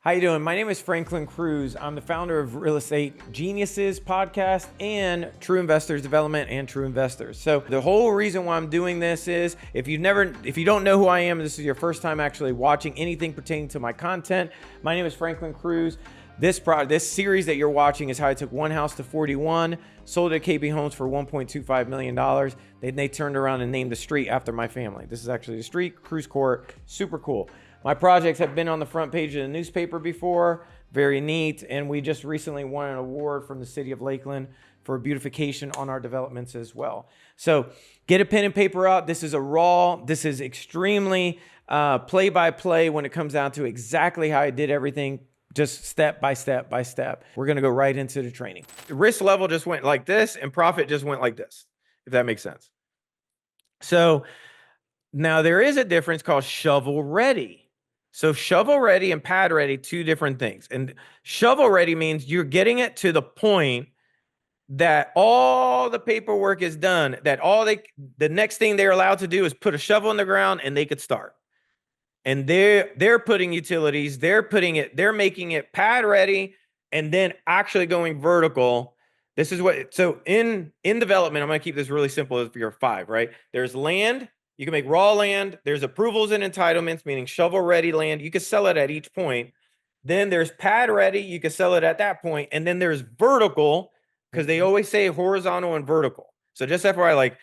How you doing? My name is Franklin Cruz. I'm the founder of Real Estate Geniuses podcast and True Investors Development and True Investors. So the whole reason why I'm doing this is if you don't know who I am, this is your first time actually watching anything pertaining to my content. My name is Franklin Cruz. This series that you're watching is how I took one house to 41, sold it at KB Homes for $1.25 million. They turned around and named the street after my family. This is actually the street, Cruz Court, super cool. My projects have been on the front page of the newspaper before, very neat, and we just recently won an award from the city of Lakeland for beautification on our developments as well. So get a pen and paper out. This is this is extremely play-by-play when it comes down to exactly how I did everything, just step by step by step. We're gonna go right into the training. The risk level just went like this and profit just went like this, if that makes sense. So now there is a difference called shovel ready. So shovel ready and pad ready, two different things. And shovel ready means you're getting it to the point that all the paperwork is done, that the next thing they're allowed to do is put a shovel in the ground and they could start. And they're putting utilities, they're making it pad ready and then actually going vertical. This is so in development, I'm going to keep this really simple if you're 5, right? There's land. You can make raw land. There's approvals and entitlements, meaning shovel-ready land. You can sell it at each point. Then there's pad-ready. You can sell it at that point. And then there's vertical, because they always say horizontal and vertical. So just FYI, like,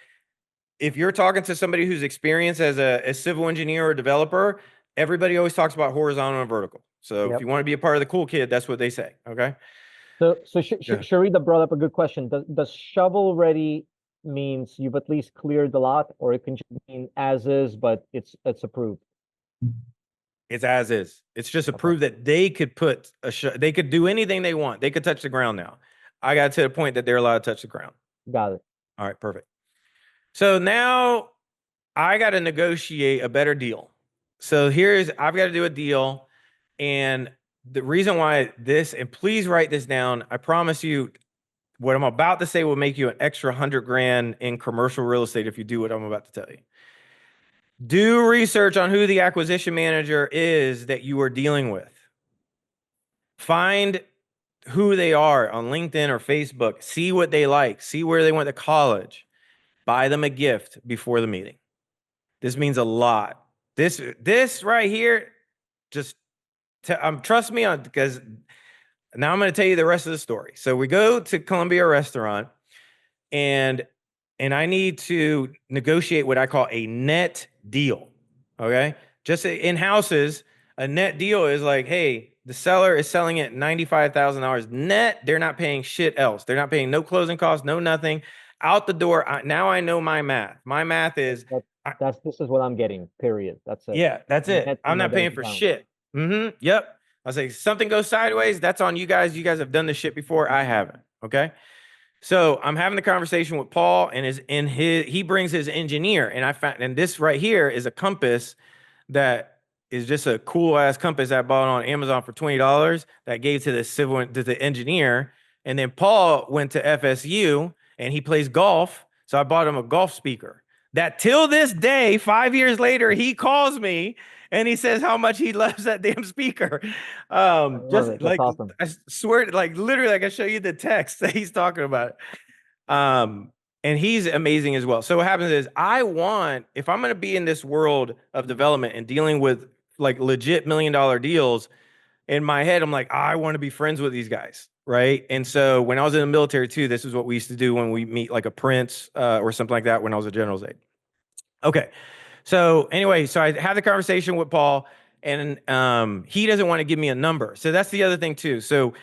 if you're talking to somebody who's experienced as a civil engineer or developer, everybody always talks about horizontal and vertical. So if you want to be a part of the cool kid, that's what they say, okay? So Sharita brought up a good question. Does shovel-ready means you've at least cleared the lot, or it can just mean as is, but it's approved? It's as is. It's just approved that they could put they could do anything they want. They could touch the ground now. I got to the point that they're allowed to touch the ground. Got it. All right, perfect. So now I got to negotiate a better deal. So I've got to do a deal. And the reason why and please write this down. I promise you, what I'm about to say will make you an extra $100,000 in commercial real estate if you do what I'm about to tell you. Do research on who the acquisition manager is that you are dealing with. Find who they are on LinkedIn or Facebook. See what they like. See where they went to college. Buy them a gift before the meeting. This means a lot. This right here, just trust me on, because now I'm going to tell you the rest of the story. So we go to Columbia Restaurant, and I need to negotiate what I call a net deal. Okay. Just in houses, a net deal is like, hey, the seller is selling it $95,000 net. They're not paying shit else. They're not paying no closing costs, no nothing. Out the door. Now I know my math. My math is this is what I'm getting, period. That's it. Yeah, that's it. I'm not paying for shit. Yep. I was like, something goes sideways, that's on you guys. You guys have done this shit before. I haven't. Okay. So I'm having the conversation with Paul, and he brings his engineer, and I found, and this right here is a compass that is just a cool ass compass I bought on Amazon for $20 that gave to the engineer. And then Paul went to FSU and he plays golf. So I bought him a golf speaker that till this day, 5 years later, he calls me and he says how much he loves that damn speaker. Just like, awesome. I swear, like literally, I can show you the text that he's talking about. And he's amazing as well. So what happens is if I'm going to be in this world of development and dealing with like legit $1 million deals, in my head, I'm like, I want to be friends with these guys. Right. And so when I was in the military too, this is what we used to do when we meet like a prince or something like that when I was a general's aide. Okay. So anyway, so I had the conversation with Paul, and he doesn't want to give me a number. So that's the other thing too. So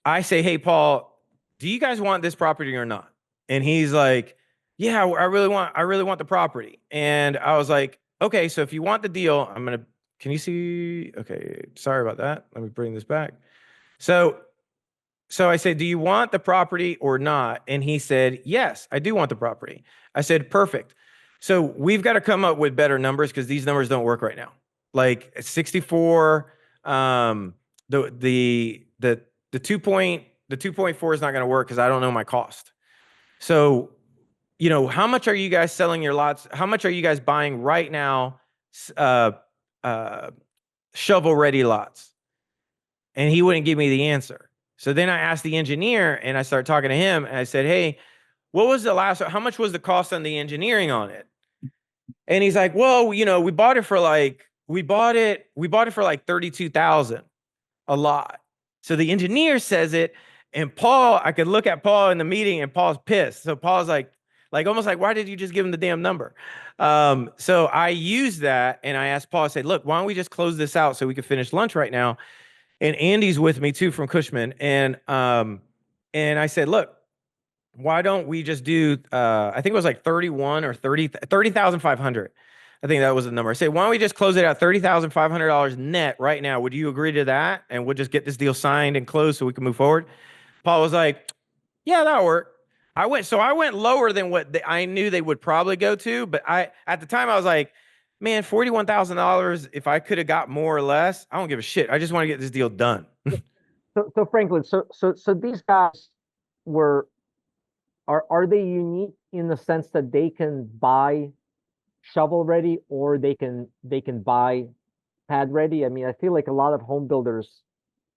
I say, hey, Paul, do you guys want this property or not? And he's like, yeah, I really want the property. And I was like, okay, so if you want the deal, can you see? Okay, sorry about that. Let me bring this back. So I said, do you want the property or not? And he said, yes, I do want the property. I said, perfect. So we've got to come up with better numbers because these numbers don't work right now. Like 64, the 2.4 is not going to work because I don't know my cost. So, how much are you guys selling your lots? How much are you guys buying right now? Shovel ready lots. and he wouldn't give me the answer. So then I asked the engineer, and I started talking to him, and I said, "Hey, what was the last? How much was the cost on the engineering on it?" And he's like, "Well, you know, we bought it for like 32,000, a lot." So the engineer says it, and Paul, I could look at Paul in the meeting, and Paul's pissed. So Paul's like almost like, why did you just give him the damn number? So I used that, and I asked Paul, I said, look, why don't we just close this out so we can finish lunch right now? And Andy's with me too from Cushman, and I said, look, why don't we just do I think it was like 31 or 30,500. I think that was the number. I said, why don't we just close it at $30,500 net right now? Would you agree to that? And we'll just get this deal signed and closed so we can move forward. Paul was like, yeah, that'll work. I went lower than what I knew they would probably go to, but at the time I was like, man, $41,000. If I could have got more or less, I don't give a shit. I just want to get this deal done. So Franklin, so these guys were are they unique in the sense that they can buy shovel ready or they can buy pad ready? I mean, I feel like a lot of home builders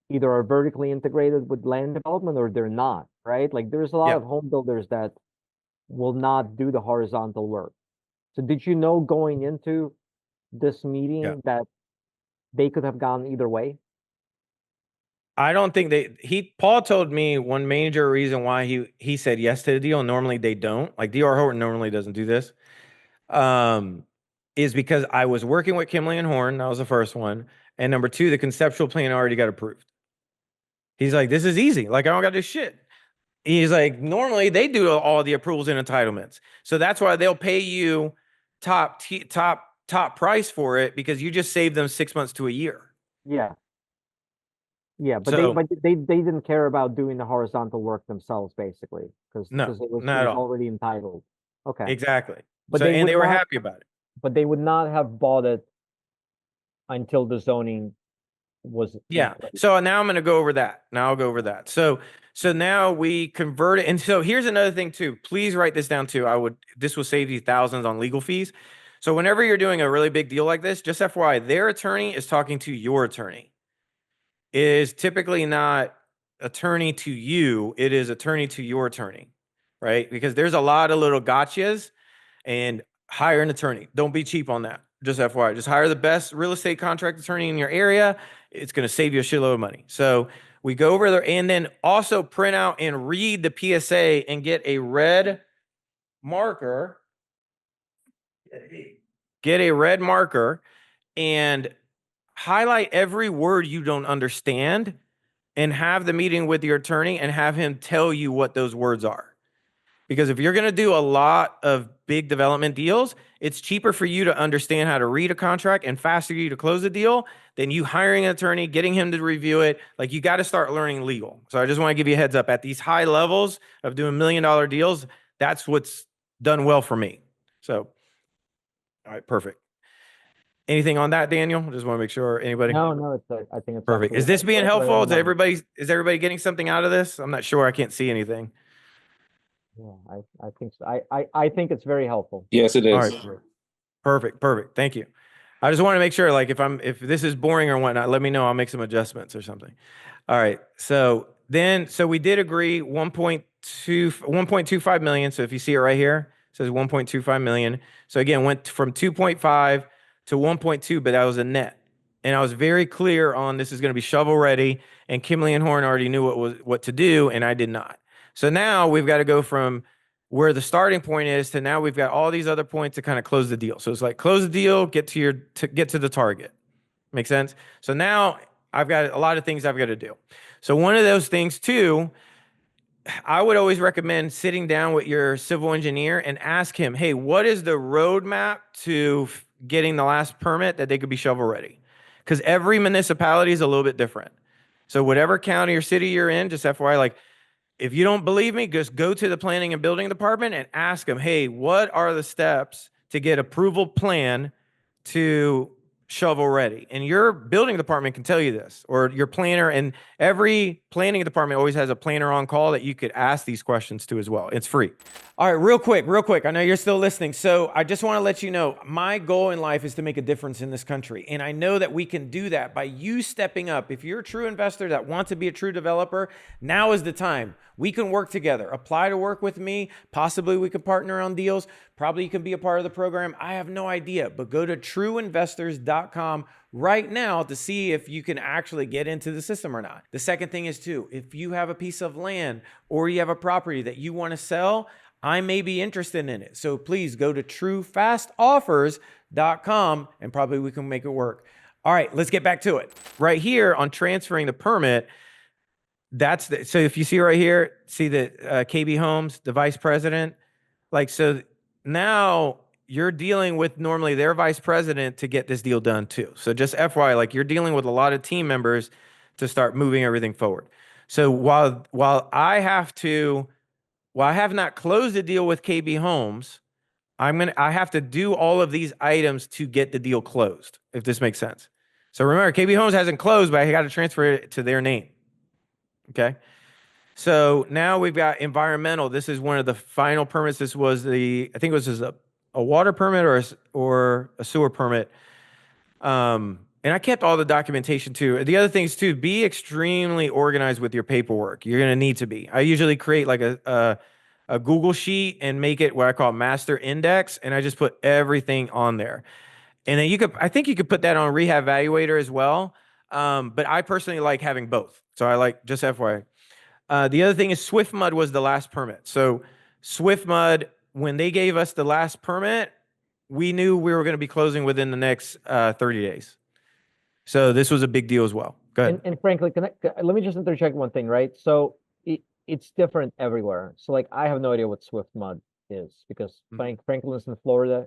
either are vertically integrated with land development or they're not, right? Like there's a lot Yeah. of home builders that will not do the horizontal work. So did you know going into this Yeah. meeting that they could have gone either way? I don't think Paul told me one major reason why he said yes to the deal. Normally they don't. Like D.R. Horton normally doesn't do this. Um, is because I was working with Kimley and Horn. That was the first one. And number two, the conceptual plan already got approved. He's like, this is easy. Like, I don't got to do shit. He's like, normally they do all the approvals and entitlements. So that's why they'll pay you top price for it, because you just saved them 6 months to a year. Yeah. Yeah, but So they didn't care about doing the horizontal work themselves, basically, because no, it was not at all. already entitled. Okay, Exactly. but So, they and would they were not, happy about it. but they would not have bought it until the zoning was in Yeah. place. So now I'm going to go over that. Now I'll go over that. So now we convert it. And so here's another thing too. Please write this down too. This will save you thousands on legal fees. So whenever you're doing a really big deal like this, just FYI, their attorney is talking to your attorney. It is typically not attorney to you. It is attorney to your attorney, right? Because there's a lot of little gotchas, and hire an attorney. Don't be cheap on that. Just FYI, just hire the best real estate contract attorney in your area. It's going to save you a shitload of money. So we go over there, and then also print out and read the PSA and get a red marker. Get a red marker and highlight every word you don't understand, and have the meeting with your attorney and have him tell you what those words are. Because if you're going to do a lot of big development deals, it's cheaper for you to understand how to read a contract and faster for you to close a deal than you hiring an attorney, getting him to review it. Like, you got to start learning legal. So I just want to give you a heads up at these high levels of doing $1 million deals. That's what's done well for me. So, all right, perfect. Anything on that, Daniel? Just want to make sure. Anybody? No, I think it's Perfect. actually Is this being right helpful? on line. Is everybody getting something out of this? I'm not sure. I can't see anything. Yeah, I think so. I think it's very helpful. Yes, it All is. right. Perfect. Thank you. I just want to make sure, like, if this is boring or whatnot, let me know. I'll make some adjustments or something. All right. So we did agree 1.25 million. So if you see it right here, it says 1.25 million. So again, went from 2.5 to 1.2, but that was a net. And I was very clear on this is going to be shovel ready. And Kimley and Horn already knew what to do, and I did not. So now we've got to go from where the starting point is to now we've got all these other points to kind of close the deal. So it's like close the deal, get to the target. Make sense? So now I've got a lot of things I've got to do. So one of those things too, I would always recommend sitting down with your civil engineer and ask him, hey, what is the roadmap to getting the last permit that they could be shovel ready? Because every municipality is a little bit different. So whatever county or city you're in, just FYI, like, if you don't believe me, just go to the planning and building department and ask them, hey, what are the steps to get approval plan to shovel ready. And your building department can tell you this, or your planner, and every planning department always has a planner on call that you could ask these questions to as well. It's free. All right, real quick. I know you're still listening. So I just want to let you know my goal in life is to make a difference in this country. And I know that we can do that by you stepping up. If you're a true investor that wants to be a true developer, now is the time. We can work together. Apply to work with me. Possibly we could partner on deals. Probably you can be a part of the program. I have no idea, but go to trueinvestors.com right now to see if you can actually get into the system or not. The second thing is too, if you have a piece of land or you have a property that you want to sell, I may be interested in it. So please go to truefastoffers.com and probably we can make it work. All right, let's get back to it. Right here on transferring the permit, so if you see right here, see that KB Holmes, the vice president, like, so now you're dealing with normally their vice president to get this deal done too. So just FYI, like you're dealing with a lot of team members to start moving everything forward. So while I have not closed the deal with KB Holmes, I have to do all of these items to get the deal closed, if this makes sense. So remember, KB Holmes hasn't closed, but I got to transfer it to their name. Okay. So now we've got environmental. This is one of the final permits. This was I think it was a water permit or a sewer permit. And I kept all the documentation too. The other things too, be extremely organized with your paperwork. You're going to need to be. I usually create like a Google sheet and make it what I call master index. And I just put everything on there. And then I think you could put that on Rehab Evaluator as well. But I personally like having both. So I like, just FYI. The other thing is SwiftMud was the last permit. So SwiftMud, when they gave us the last permit, we knew we were going to be closing within the next 30 days. So this was a big deal as well. Go ahead. And frankly, let me just interject one thing, right? So it's different everywhere. So like, I have no idea what SwiftMud is because Franklin's in Florida,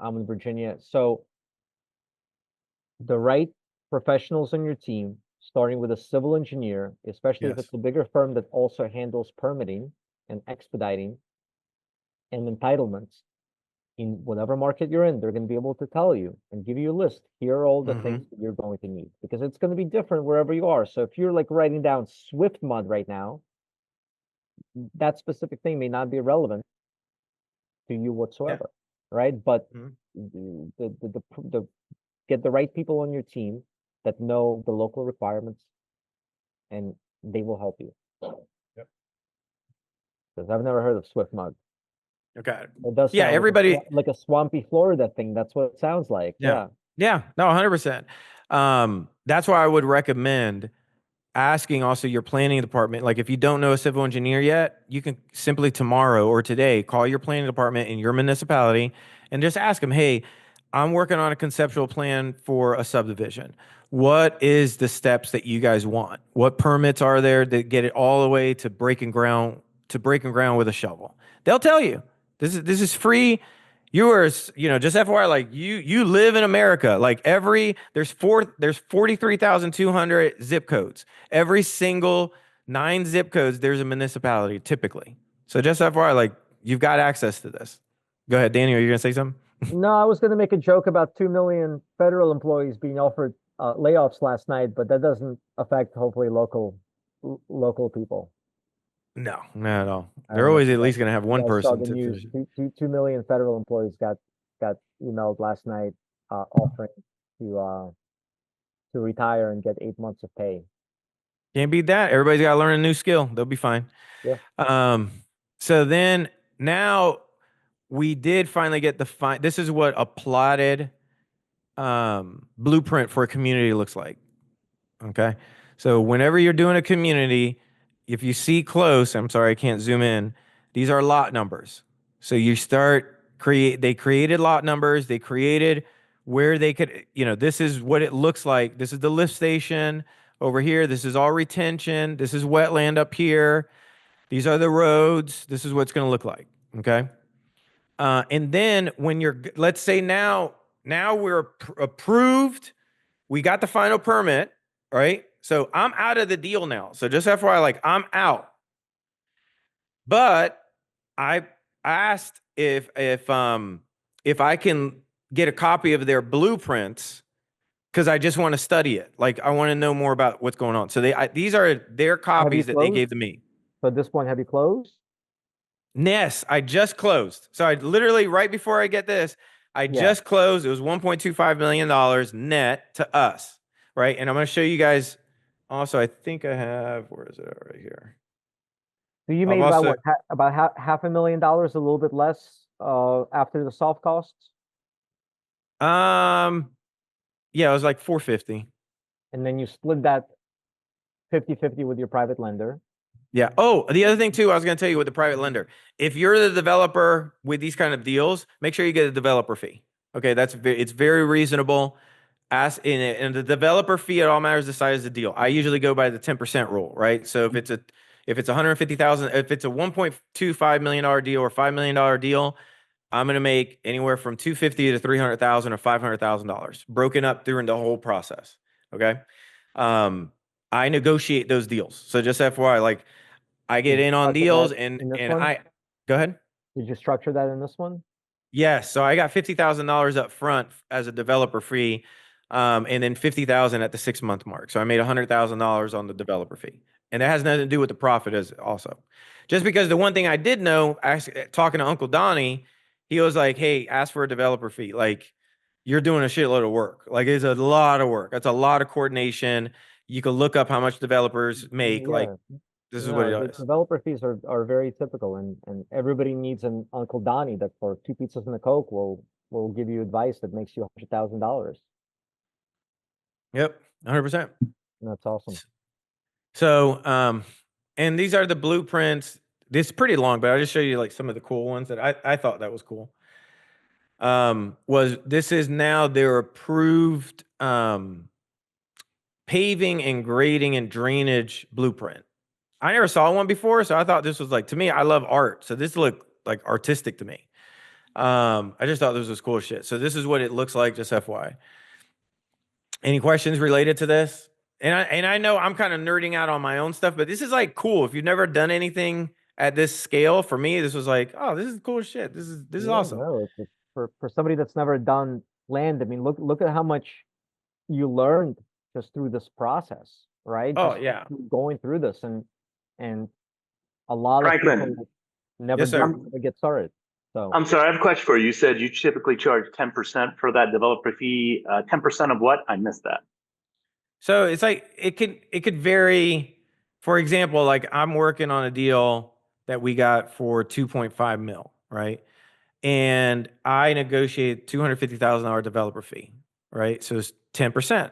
I'm in Virginia. So the right professionals on your team, starting with a civil engineer, especially if it's a bigger firm that also handles permitting and expediting and entitlements in whatever market you're in, they're going to be able to tell you and give you a list. Here are all the things that you're going to need because it's going to be different wherever you are. So if you're like writing down SwiftMud right now, that specific thing may not be relevant to you whatsoever, right? But the get the right people on your team that know the local requirements, and they will help you. Yep. Because I've never heard of SwiftMud. Okay. It does sound everybody like a swampy Florida thing. That's what it sounds like. Yeah. No, 100%. That's why I would recommend asking also your planning department. Like if you don't know a civil engineer yet, you can simply tomorrow or today call your planning department in your municipality and just ask them, hey, I'm working on a conceptual plan for a subdivision. What is the steps that you guys want? What permits are there that get it all the way to breaking ground with a shovel? They'll tell you. This is free. Just FYI, like you live in America. Like there's 43,200 zip codes. Every single 9 zip codes, there's a municipality typically. So just FYI, like you've got access to this. Go ahead, Daniel. Are you gonna say something? No, I was going to make a joke about 2 million federal employees being offered layoffs last night, but that doesn't affect hopefully local people. No, not at all. They're always at least going to have one person. Saw the news. 2 million federal employees got emailed last night offering to retire and get 8 months of pay. Can't beat that. Everybody's got to learn a new skill. They'll be fine. Yeah. So then now we did finally get this is what a plotted blueprint for a community looks like. Okay. So whenever you're doing a community, if you see close, I'm sorry, I can't zoom in. These are lot numbers. So you they created lot numbers. They created where they could, this is what it looks like. This is the lift station over here. This is all retention. This is wetland up here. These are the roads. This is what it's going to look like. Okay. And then let's say now we're approved. We got the final permit, right? So I'm out of the deal now. So just FYI, like I'm out. But I asked if I can get a copy of their blueprints because I just want to study it. Like I want to know more about what's going on. So these are their Have you copies that they closed? gave to me. So at this point, have you closed? Yes, I just closed. So I literally right before I get this, I Yeah. just closed. It was $1.25 million net to us, right? And I'm going to show you guys. Also, I think I have. Where is it right here? So you I've made about also what, about half $500,000, a little bit less, after the soft costs, um yeah, it was like 450. and then you split that 50-50 with your private lender. Yeah. Oh, the other thing too, I was going to tell you with the private lender, if you're the developer with these kind of deals, make sure you get a developer fee. Okay, it's very reasonable. And the developer fee, it all matters the size of the deal. I usually go by the 10% rule, right? So if it's 150,000, if it's a $1.25 million deal or $5 million deal, I'm going to make anywhere from 250 to 300,000 or $500,000 broken up during the whole process. Okay. Um, I negotiate those deals. So just FYI, like I get Did you in on structure that deals in this and one? I go ahead. Did you structure that in this one? Yes, so I got $50,000 up front as a developer fee, and then 50,000 at the 6 month mark. So I made $100,000 on the developer fee, and that has nothing to do with the profit as also. Just because the one thing I did know, talking to Uncle Donnie, he was like, "Hey, ask for a developer fee. Like, you're doing a shitload of work. Like, it's a lot of work. That's a lot of coordination. You can look up how much developers make. Like, Yeah. this is what No, it the is." developer fees are very typical, and everybody needs an Uncle Donnie that for two pizzas and a Coke will give you advice that makes you $100,000. Yep, 100%. And that's awesome. So, and these are the blueprints. This is pretty long, but I'll just show you like some of the cool ones that I thought that was cool. Was this is now their approved paving and grading and drainage blueprint. I never saw one before, so I thought this was like, to me, I love art. So this looked like artistic to me. I just thought this was cool shit. So this is what it looks like, just FYI. Any questions related to this? And I know I'm kind of nerding out on my own stuff, but this is like cool. If you've never done anything at this scale, for me, this was like, oh, this is cool shit. This is Yeah, awesome. no, it's for somebody that's never done land. I mean, look at how much you learned just through this process, right? Oh Just yeah. through going through this, and a lot of Franklin, people never Yes, get sir. I'm never get started. So I'm sorry, I have a question for you. You said you typically charge 10% for that developer fee. 10% of what? I missed that. So it's like it could vary. For example, like I'm working on a deal that we got for 2.5 mil, right? And I negotiate $250,000 developer fee, right? So it's 10%.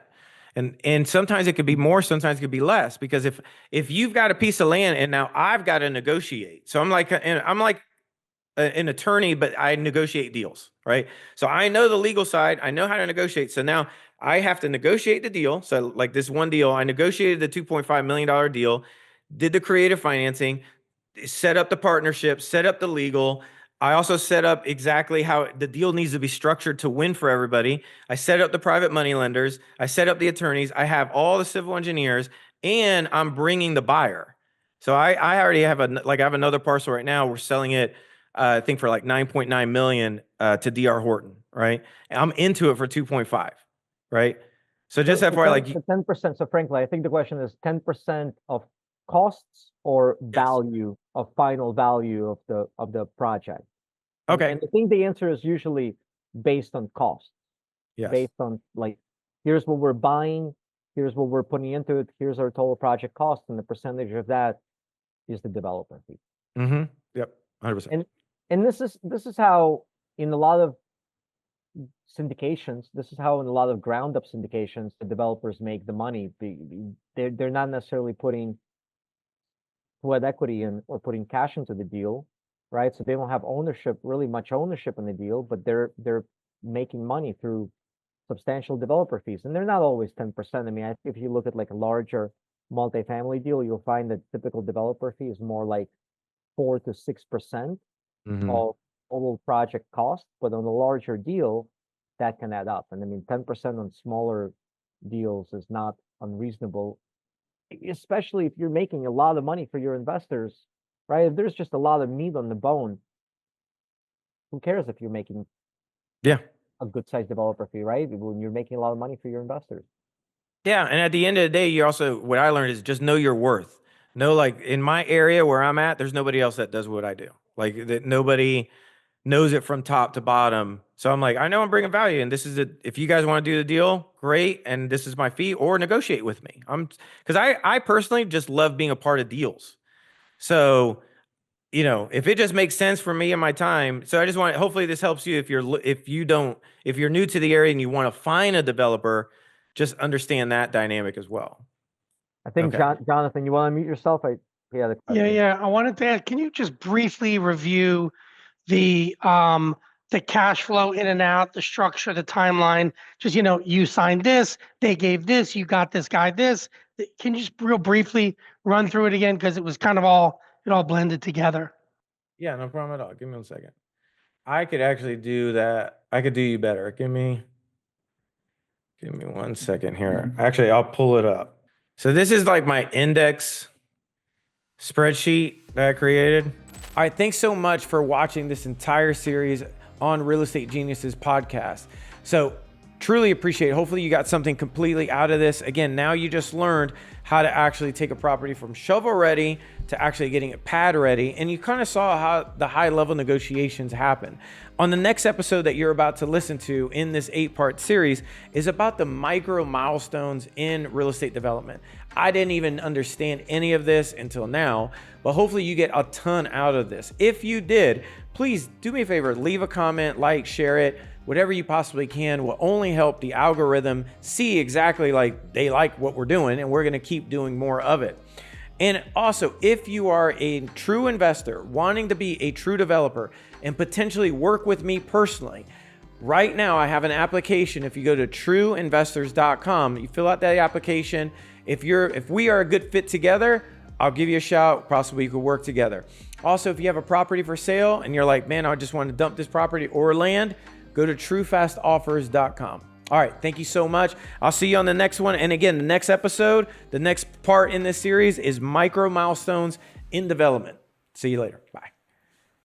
And sometimes it could be more, sometimes it could be less, because if you've got a piece of land and now I've got to negotiate. So I'm like an attorney, but I negotiate deals, right? So I know the legal side, I know how to negotiate. So now I have to negotiate the deal. So like this one deal, I negotiated the $2.5 million deal, did the creative financing, set up the partnership, set up the legal. I also set up exactly how the deal needs to be structured to win for everybody. I set up the private money lenders. I set up the attorneys. I have all the civil engineers, and I'm bringing the buyer. So I already have I have another parcel right now. We're selling it, I think for like 9.9 million to DR Horton, right? And I'm into it for 2.5, right? So just so FYI, 10, like so 10%. So frankly, I think the question is 10% of costs or yes, value of final value of the project. okay, And I think the answer is usually based on cost, yes, based on like, here's what we're buying, here's what we're putting into it, here's our total project cost, and the percentage of that is the developer fee. mm-hmm, yep, 100%. And and this is how in a lot of syndications, this is how in a lot of ground up syndications, the developers make the money. They're not necessarily putting sweat equity in or putting cash into the deal, right? So they don't have ownership, really much ownership in the deal, but they're making money through substantial developer fees, and they're not always 10%. I mean, if you look at like a larger multifamily deal, you'll find that typical developer fee is more like 4 to 6% Mm-hmm. of total project cost, but on a larger deal, that can add up. And I mean, 10% on smaller deals is not unreasonable, especially if you're making a lot of money for your investors, right? If there's just a lot of meat on the bone, who cares if you're making Yeah. a good sized developer fee, right? When you're making a lot of money for your investors. Yeah, and at the end of the day, you also, what I learned is just know your worth. Know, like, in my area where I'm at, there's nobody else that does what I do. Like, that nobody knows it from top to bottom. So I'm like, I know I'm bringing value, and this is it. If you guys want to do the deal, great, and this is my fee, or negotiate with me. Because I personally just love being a part of deals. So, you know, if it just makes sense for me and my time. So I just want, hopefully this helps you if you're new to the area and you want to find a developer, just understand that dynamic as well. I think Okay. Jonathan, you want to mute yourself? Yeah, yeah. I wanted to add, can you just briefly review the cash flow in and out, the structure, the timeline? Just, you signed this, they gave this, you got this guy this. Can you just real briefly run through it again? Because it was kind of it all blended together. Yeah, no problem at all. Give me 1 second. I could actually do that. I could do you better. Give me 1 second here. Actually, I'll pull it up. So this is like my index spreadsheet that I created. All right, thanks so much for watching this entire series on Real Estate Geniuses podcast. So truly appreciate it. Hopefully you got something completely out of this. Again, now you just learned how to actually take a property from shovel ready to actually getting it pad ready. And you kind of saw how the high level negotiations happen. On the next episode that you're about to listen to in this 8-part series is about the micro milestones in real estate development. I didn't even understand any of this until now, but hopefully you get a ton out of this. If you did, please do me a favor, leave a comment, like, share it. Whatever you possibly can will only help the algorithm see exactly like they like what we're doing, and we're going to keep doing more of it. And also, if you are a true investor wanting to be a true developer and potentially work with me personally, right now I have an application. If you go to trueinvestors.com, you fill out that application. If we are a good fit together, I'll give you a shout. Possibly you could work together. Also, if you have a property for sale and you're like, man, I just want to dump this property or land, go to truefastoffers.com. All right, thank you so much. I'll see you on the next one. And again, the next episode, the next part in this series is micro milestones in development. See you later. Bye.